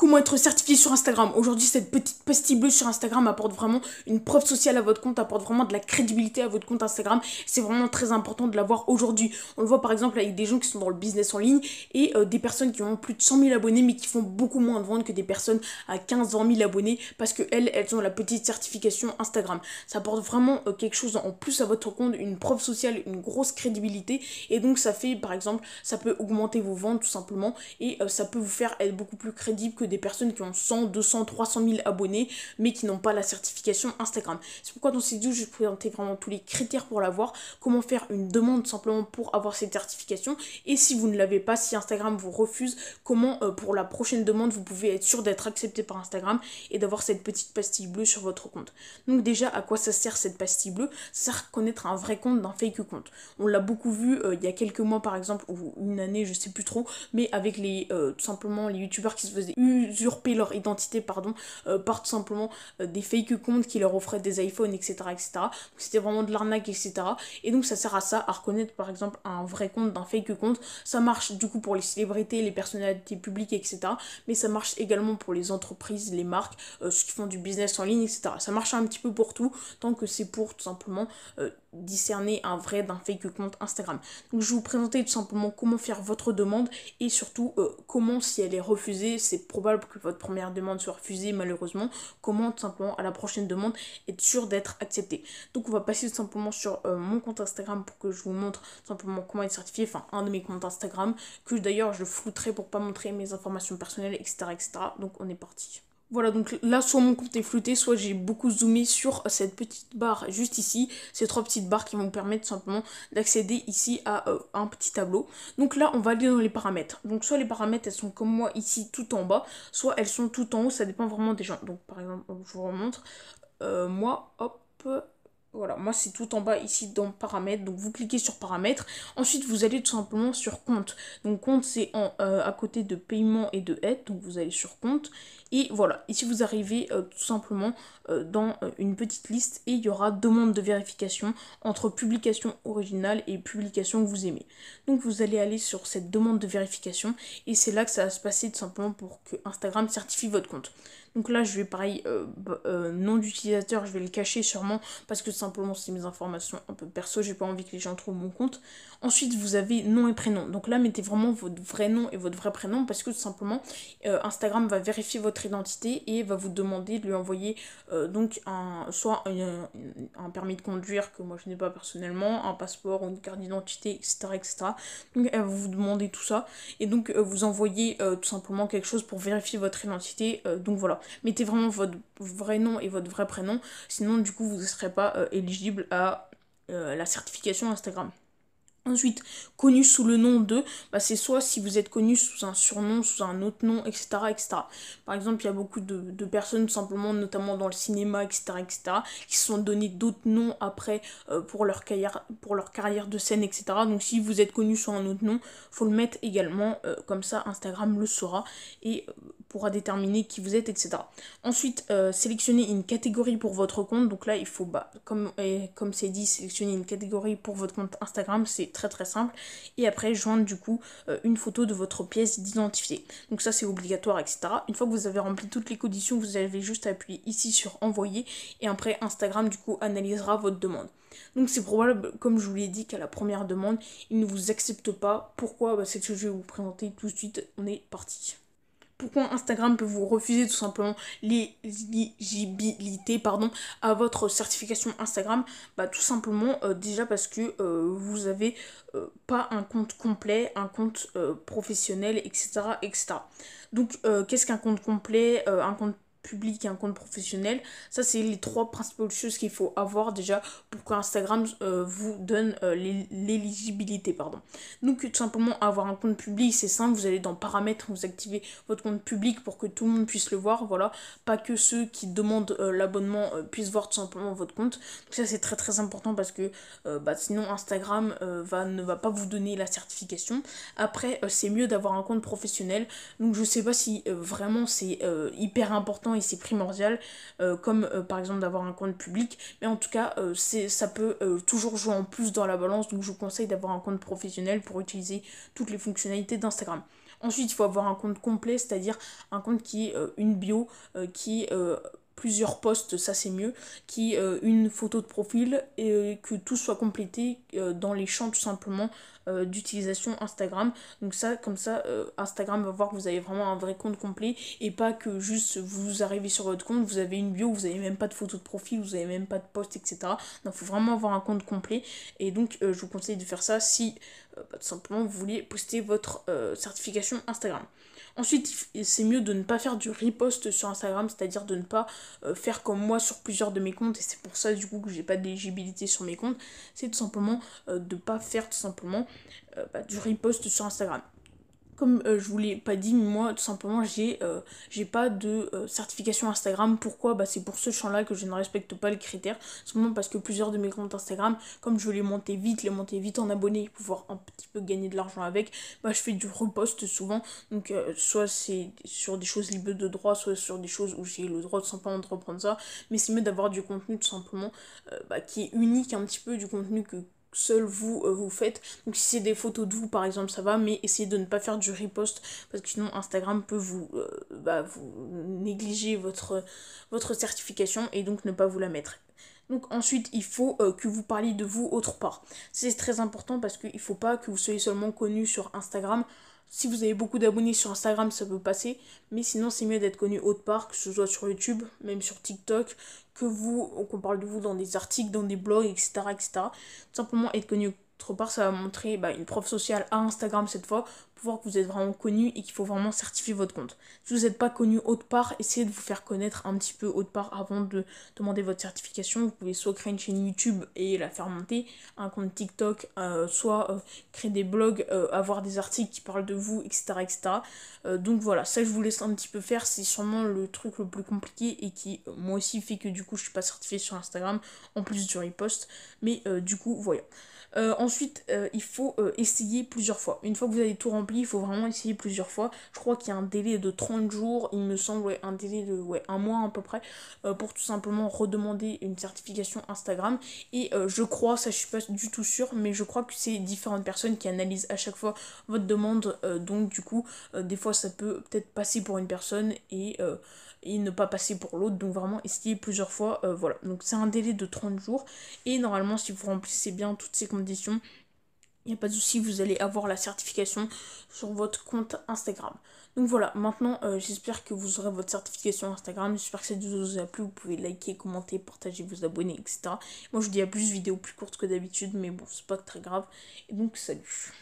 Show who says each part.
Speaker 1: Comment être certifié sur Instagram? Aujourd'hui, cette petite pastille bleue sur Instagram apporte vraiment une preuve sociale à votre compte, apporte vraiment de la crédibilité à votre compte Instagram. C'est vraiment très important de l'avoir aujourd'hui. On le voit par exemple avec des gens qui sont dans le business en ligne et des personnes qui ont plus de 100 000 abonnés mais qui font beaucoup moins de ventes que des personnes à 15-20 000 abonnés parce qu'elles ont la petite certification Instagram. Ça apporte vraiment quelque chose en plus à votre compte, une preuve sociale, une grosse crédibilité et donc ça fait par exemple, ça peut augmenter vos ventes tout simplement et ça peut vous faire être beaucoup plus crédible que des personnes qui ont 100, 200, 300 000 abonnés mais qui n'ont pas la certification Instagram. C'est pourquoi dans cette vidéo je vais vous présenter vraiment tous les critères pour l'avoir, comment faire une demande simplement pour avoir cette certification et si vous ne l'avez pas, si Instagram vous refuse, comment pour la prochaine demande vous pouvez être sûr d'être accepté par Instagram et d'avoir cette petite pastille bleue sur votre compte. Donc déjà à quoi ça sert cette pastille bleue? Ça sert à reconnaître un vrai compte d'un fake compte. On l'a beaucoup vu il y a quelques mois par exemple ou une année je sais plus trop, mais avec les tout simplement les youtubeurs qui se faisaient usurper leur identité par tout simplement des fake comptes qui leur offraient des iPhones, etc. etc. Donc c'était vraiment de l'arnaque, etc. Et donc ça sert à ça, à reconnaître par exemple un vrai compte d'un fake compte. Ça marche du coup pour les célébrités, les personnalités publiques, etc. Mais ça marche également pour les entreprises, les marques, ceux qui font du business en ligne, etc. Ça marche un petit peu pour tout, tant que c'est pour tout simplement discerner un vrai d'un fake compte Instagram. Donc je vais vous présenter tout simplement comment faire votre demande et surtout comment, si elle est refusée, c'est probable que votre première demande soit refusée malheureusement, comment tout simplement à la prochaine demande être sûr d'être accepté. Donc on va passer tout simplement sur mon compte Instagram pour que je vous montre tout simplement comment être certifié, enfin un de mes comptes Instagram que d'ailleurs je flouterai pour pas montrer mes informations personnelles, etc. etc. Donc on est parti. Voilà, donc là, soit mon compte est flouté, soit j'ai beaucoup zoomé sur cette petite barre juste ici, ces trois petites barres qui vont me permettre simplement d'accéder ici à un petit tableau. Donc là, on va aller dans les paramètres. Donc soit les paramètres, elles sont comme moi ici tout en bas, soit elles sont tout en haut, ça dépend vraiment des gens. Donc par exemple, je vous remontre, moi, hop, voilà, moi c'est tout en bas ici dans paramètres, donc vous cliquez sur paramètres, ensuite vous allez tout simplement sur compte, donc compte c'est à côté de paiement et de aide, donc vous allez sur compte, et voilà, ici vous arrivez tout simplement dans une petite liste et il y aura demande de vérification entre publication originale et publication que vous aimez. Donc vous allez aller sur cette demande de vérification et c'est là que ça va se passer tout simplement pour que Instagram certifie votre compte. Donc là, je vais pareil, nom d'utilisateur, je vais le cacher sûrement parce que simplement c'est mes informations un peu perso, j'ai pas envie que les gens trouvent mon compte. Ensuite, vous avez nom et prénom. Donc là, mettez vraiment votre vrai nom et votre vrai prénom parce que tout simplement, Instagram va vérifier votre identité et va vous demander de lui envoyer donc soit un permis de conduire que moi je n'ai pas personnellement, un passeport ou une carte d'identité, etc., etc. Donc elle va vous demander tout ça et donc vous envoyez tout simplement quelque chose pour vérifier votre identité. Donc voilà, mettez vraiment votre vrai nom et votre vrai prénom, sinon du coup vous ne serez pas éligible à la certification Instagram. Ensuite, connu sous le nom de, bah c'est soit si vous êtes connu sous un surnom, sous un autre nom, etc. etc. Par exemple, il y a beaucoup de personnes, tout simplement, notamment dans le cinéma, etc., etc., qui se sont donné d'autres noms après pour leur carrière de scène, etc. Donc si vous êtes connu sous un autre nom, faut le mettre également, comme ça Instagram le saura et pourra déterminer qui vous êtes, etc. Ensuite, sélectionnez une catégorie pour votre compte. Donc là, il faut, comme c'est dit, sélectionner une catégorie pour votre compte Instagram. C'est très très simple. Et après, joindre du coup une photo de votre pièce d'identité. Donc ça, c'est obligatoire, etc. Une fois que vous avez rempli toutes les conditions, vous avez juste à appuyer ici sur envoyer. Et après, Instagram, du coup, analysera votre demande. Donc c'est probable, comme je vous l'ai dit, qu'à la première demande, il ne vous accepte pas. Pourquoi? C'est ce que je vais vous présenter tout de suite. On est parti. Pourquoi Instagram peut vous refuser tout simplement l'éligibilité à votre certification Instagram? Tout simplement déjà parce que vous avez pas un compte complet, un compte professionnel, etc., etc. Donc qu'est-ce qu'un compte complet, un compte public et un compte professionnel? Ça, c'est les trois principales choses qu'il faut avoir déjà pour qu'Instagram vous donne l'éligibilité, pardon. Donc tout simplement avoir un compte public, c'est simple, vous allez dans paramètres, vous activez votre compte public pour que tout le monde puisse le voir, voilà, pas que ceux qui demandent l'abonnement puissent voir tout simplement votre compte. Donc ça c'est très très important parce que sinon Instagram ne va pas vous donner la certification. Après c'est mieux d'avoir un compte professionnel, donc je sais pas si vraiment c'est hyper important et c'est primordial comme par exemple d'avoir un compte public, mais en tout cas ça peut toujours jouer en plus dans la balance, donc je vous conseille d'avoir un compte professionnel pour utiliser toutes les fonctionnalités d'Instagram. Ensuite, il faut avoir un compte complet, c'est-à-dire un compte qui est une bio, qui plusieurs posts, ça c'est mieux, qui une photo de profil et que tout soit complété dans les champs tout simplement d'utilisation Instagram. Donc ça, comme ça, Instagram va voir que vous avez vraiment un vrai compte complet et pas que juste vous arrivez sur votre compte, vous avez une bio, vous avez même pas de photo de profil, vous avez même pas de post, etc. Donc il faut vraiment avoir un compte complet et donc je vous conseille de faire ça si tout simplement vous voulez poster votre certification Instagram. Ensuite, c'est mieux de ne pas faire du repost sur Instagram, c'est-à-dire de ne pas faire comme moi sur plusieurs de mes comptes, et c'est pour ça du coup que j'ai pas d'éligibilité sur mes comptes, c'est tout simplement de pas faire tout simplement du repost sur Instagram. Comme je vous l'ai pas dit, moi tout simplement j'ai pas de certification Instagram. Pourquoi? Bah c'est pour ce champ-là que je ne respecte pas les critères. Simplement parce que plusieurs de mes comptes Instagram, comme je veux les monter vite en abonnés, pouvoir un petit peu gagner de l'argent avec, bah je fais du repost souvent. Donc soit c'est sur des choses libres de droit, soit sur des choses où j'ai le droit tout simplement de reprendre ça. Mais c'est mieux d'avoir du contenu tout simplement qui est unique un petit peu, du contenu que seul vous vous faites. Donc si c'est des photos de vous par exemple ça va, mais essayez de ne pas faire du repost parce que sinon Instagram peut vous négliger votre certification et donc ne pas vous la mettre. Donc ensuite, il faut que vous parliez de vous autre part. C'est très important parce qu'il ne faut pas que vous soyez seulement connu sur Instagram. Si vous avez beaucoup d'abonnés sur Instagram, ça peut passer. Mais sinon, c'est mieux d'être connu autre part, que ce soit sur YouTube, même sur TikTok, qu'on parle de vous dans des articles, dans des blogs, etc. etc. Tout simplement être connu autre part, ça va montrer une preuve sociale à Instagram cette fois, pour voir que vous êtes vraiment connu et qu'il faut vraiment certifier votre compte. Si vous n'êtes pas connu autre part, essayez de vous faire connaître un petit peu autre part avant de demander votre certification. Vous pouvez soit créer une chaîne YouTube et la faire monter, un compte TikTok, soit créer des blogs, avoir des articles qui parlent de vous, etc. etc. Donc voilà, ça je vous laisse un petit peu faire, c'est sûrement le truc le plus compliqué et qui moi aussi fait que du coup je suis pas certifiée sur Instagram, en plus du repost, mais du coup voilà. Ensuite, il faut essayer plusieurs fois. Une fois que vous avez tout rempli, il faut vraiment essayer plusieurs fois. Je crois qu'il y a un délai de 30 jours, il me semble, un délai de un mois à peu près, pour tout simplement redemander une certification Instagram. Et je crois, ça je suis pas du tout sûre, mais je crois que c'est différentes personnes qui analysent à chaque fois votre demande. Donc du coup, des fois ça peut peut-être passer pour une personne et ne pas passer pour l'autre. Donc vraiment essayer plusieurs fois. Voilà. Donc c'est un délai de 30 jours. Et normalement, si vous remplissez bien toutes ces conditions, il n'y a pas de souci, vous allez avoir la certification sur votre compte Instagram. Donc voilà, maintenant j'espère que vous aurez votre certification Instagram. J'espère que cette vidéo vous a plu. Vous pouvez liker, commenter, partager, vous abonner, etc. Moi je vous dis à plus, vidéo plus courte que d'habitude, mais bon, c'est pas très grave. Et donc salut.